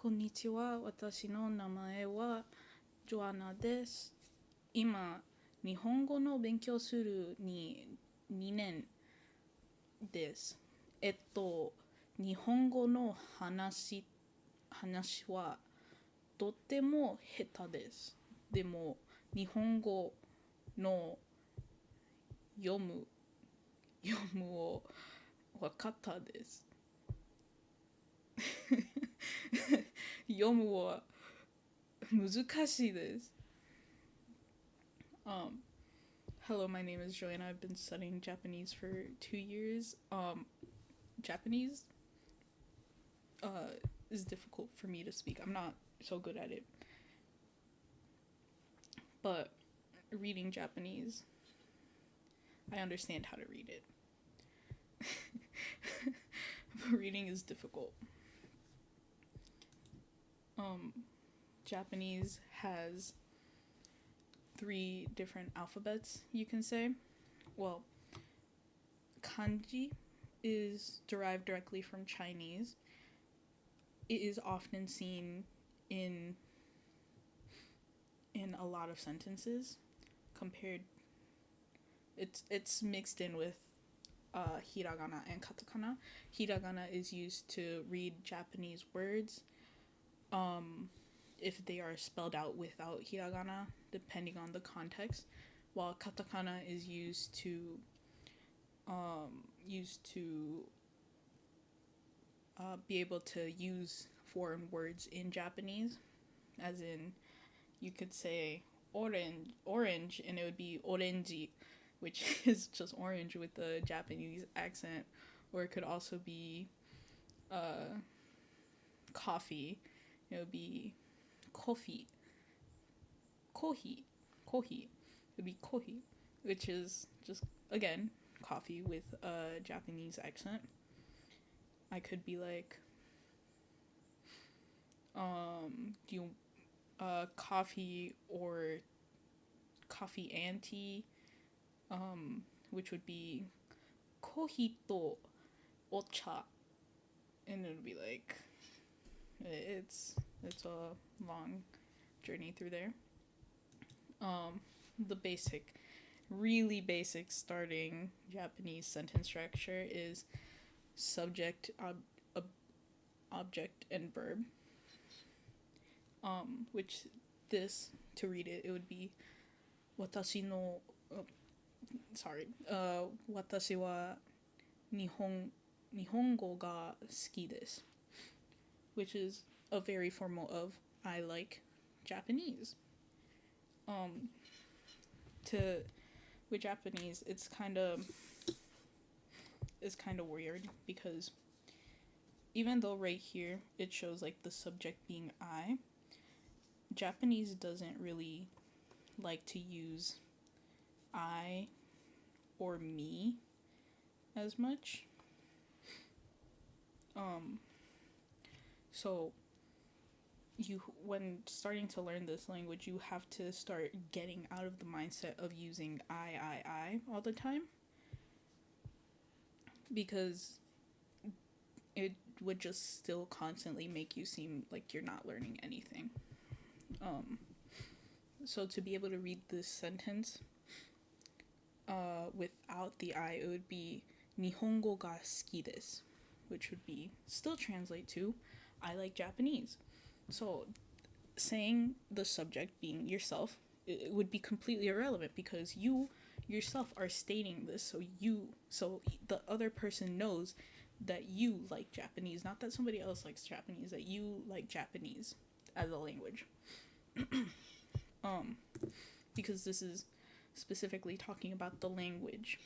こんにちは。私の名前はジョアナです。今、日本語の勉強するに2年です。日本語の話はとっても下手です。でも、日本語の読む、読むを分かったです。読むは難しいです。Um, Hello, my name is Joanna. I've been studying Japanese for 2 years. Japanese is difficult for me to speak. I'm not so good at it. But reading Japanese, I understand how to read it. But reading is difficult. Japanese has 3 different alphabets, you can say. Well, kanji is derived directly from Chinese. It is often seen in a lot of sentences compared it's mixed in with hiragana and katakana. Hiragana is used to read Japanese words if they are spelled out without hiragana, depending on the context, while katakana is used to be able to use foreign words in Japanese, as in you could say orange and it would be orenji, which is just orange with the Japanese accent, or it could also be coffee. It would be kofi. Kohi. It would be kohi, which is just again coffee with a Japanese accent. I could be like, do you coffee or coffee and tea, which would be kohi to ocha, and it would be like it's a long journey through there. The really basic starting Japanese sentence structure is subject, object, and verb. Which this, to read it, it would be watashi no watashi wa nihongo ga suki desu, which is a very formal of I like Japanese. With Japanese, it's kind of weird because even though right here it shows like the subject being I, Japanese doesn't really like to use I or me as much. So when starting to learn this language, you have to start getting out of the mindset of using I all the time, because it would just still constantly make you seem like you're not learning anything. So to be able to read this sentence without the I, it would be Nihongo ga suki desu, which would be still translate to I like Japanese. So saying the subject being yourself, it would be completely irrelevant because you yourself are stating this, so the other person knows that you like Japanese, not that somebody else likes Japanese, that you like Japanese as a language. Because this is specifically talking about the language.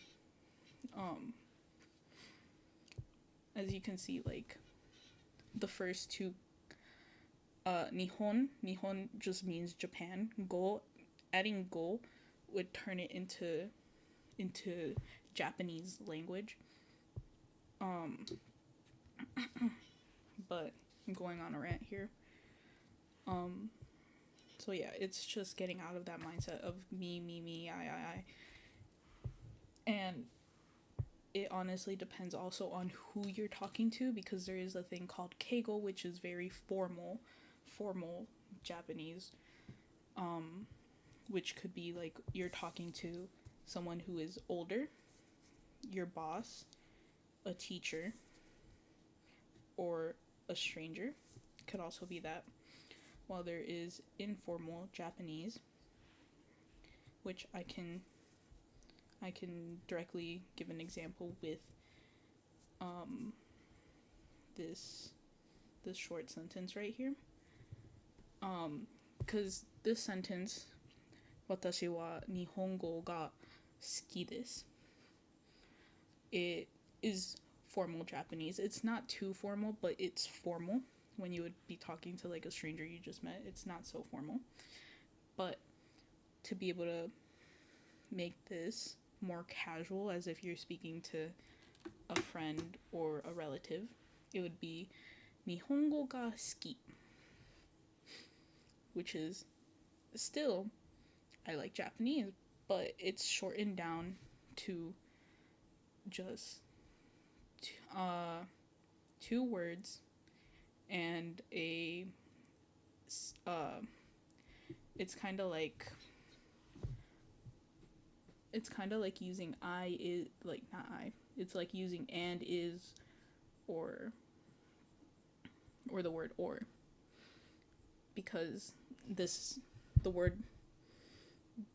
As you can see, like the first two, Nihon just means Japan. Go, adding go would turn it into Japanese language. But I'm going on a rant here. So yeah, it's just getting out of that mindset of me, I. And it honestly depends also on who you're talking to, because there is a thing called keigo, which is very formal Japanese, which could be like you're talking to someone who is older, your boss, a teacher, or a stranger. Could also be that. While there is informal Japanese, which I can directly give an example with this short sentence right here. Because this sentence, 私は日本語が好きです. It is formal Japanese. It's not too formal, but it's formal. When you would be talking to like a stranger you just met, it's not so formal. But to be able to make this more casual, as if you're speaking to a friend or a relative, it would be 日本語が好き, which is still, I like Japanese, but it's shortened down to just 2 words and a it's kind of like using I is, like, not I, it's like using and, is, or the word or, because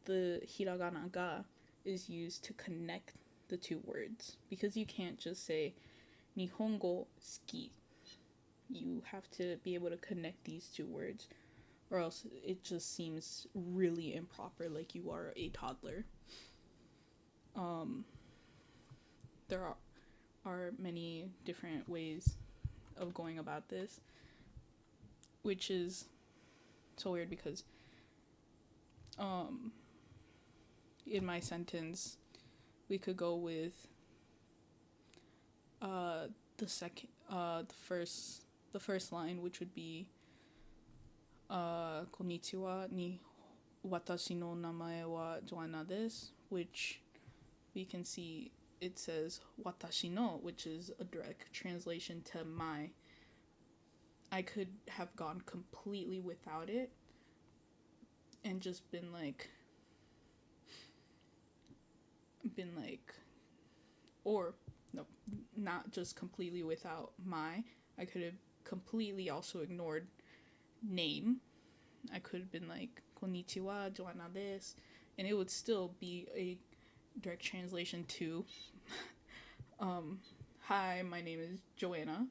the hiragana ga is used to connect the 2 words, because you can't just say Nihongo suki. You have to be able to connect these 2 words, or else it just seems really improper, like you are a toddler. There are many different ways of going about this, which is so weird because in my sentence we could go with the first line, which would be こんにちはに私の名前はジョアナです, which we can see it says 私の, which is a direct translation to my. I could have gone completely without it and just been like, or no, not just completely without my. I could have completely also ignored name. I could have been like, konnichiwa, Joanna this, and it would still be a direct translation to, hi, my name is Joanna.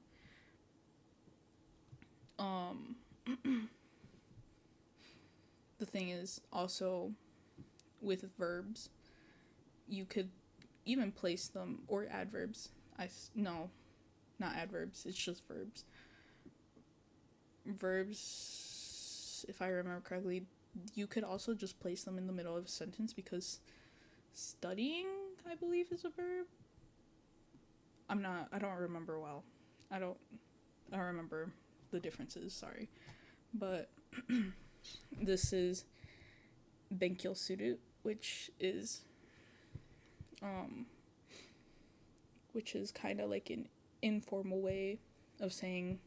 The thing is also with verbs, you could even place them, or adverbs. No, not adverbs, it's just verbs. Verbs, if I remember correctly, you could also just place them in the middle of a sentence, because studying, I believe, is a verb. I don't remember well. I don't remember the differences, sorry. But this is benkyou suru, which is kind of like an informal way of saying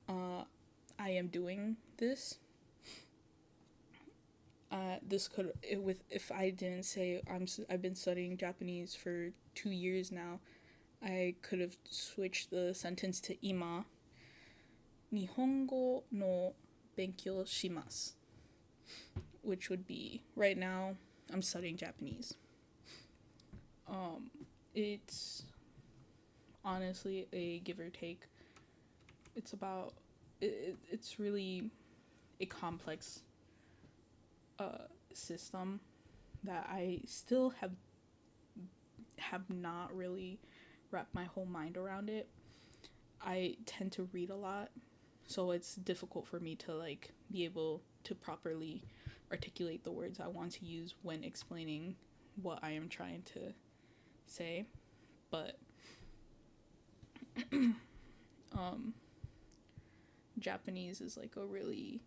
I am doing this. This could, if I didn't say I've been studying Japanese for 2 years now, I could have switched the sentence to ima 日本語の勉強します, which would be, right now I'm studying Japanese. It's honestly a give or take. It's about it's really a complex system that I still have not really wrapped my whole mind around it. I tend to read a lot, so it's difficult for me to like be able to properly articulate the words I want to use when explaining what I am trying to say. But Japanese is like a really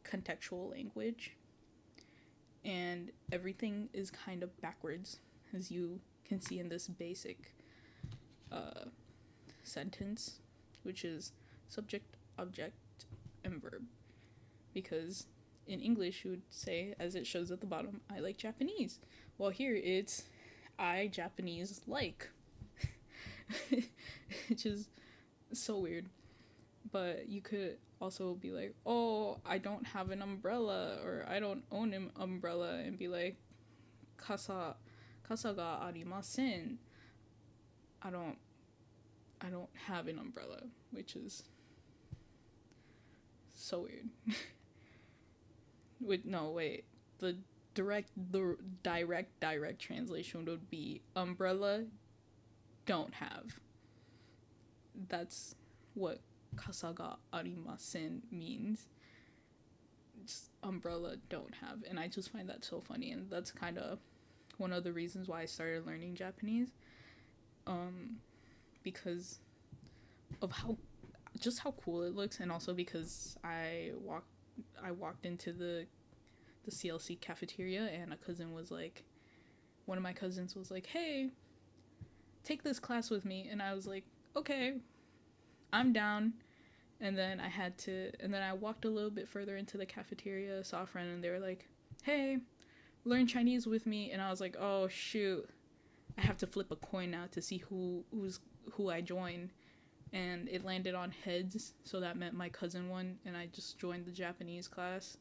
contextual language, and everything is kind of backwards, as you can see in this basic sentence, which is subject, object, and verb. Because in English, you would say, as it shows at the bottom, I like Japanese. Well, here it's I Japanese like. Which is so weird. But you could also be like, oh, I don't have an umbrella, or I don't own an umbrella, and be like, kasa ga arimasen. I don't have an umbrella, which is so weird. The direct translation would be umbrella don't have. That's what kasa ga arimasen means. Just umbrella don't have. And I just find that so funny, and that's kind of one of the reasons why I started learning Japanese, because of how cool it looks, and also because I walked into the CLC cafeteria, and one of my cousins was like, hey, take this class with me, and I was like, okay, I'm down. And then I walked a little bit further into the cafeteria, saw a friend, and they were like, hey, learn Chinese with me. And I was like, oh shoot, I have to flip a coin now to see who I join. And it landed on heads, so that meant my cousin won, and I just joined the Japanese class.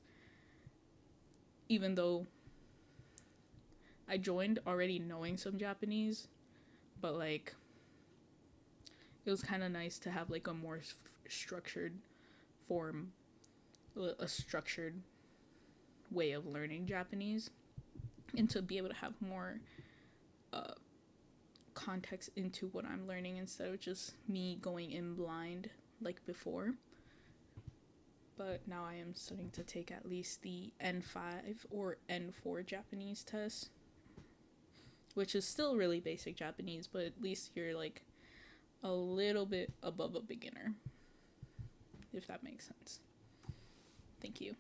Even though I joined already knowing some Japanese, but like, it was kind of nice to have like a more structured form, a structured way of learning Japanese, and to be able to have more context into what I'm learning instead of just me going in blind like before. But now I am starting to take at least the N5 or N4 Japanese test, which is still really basic Japanese, but at least you're like a little bit above a beginner, if that makes sense. Thank you.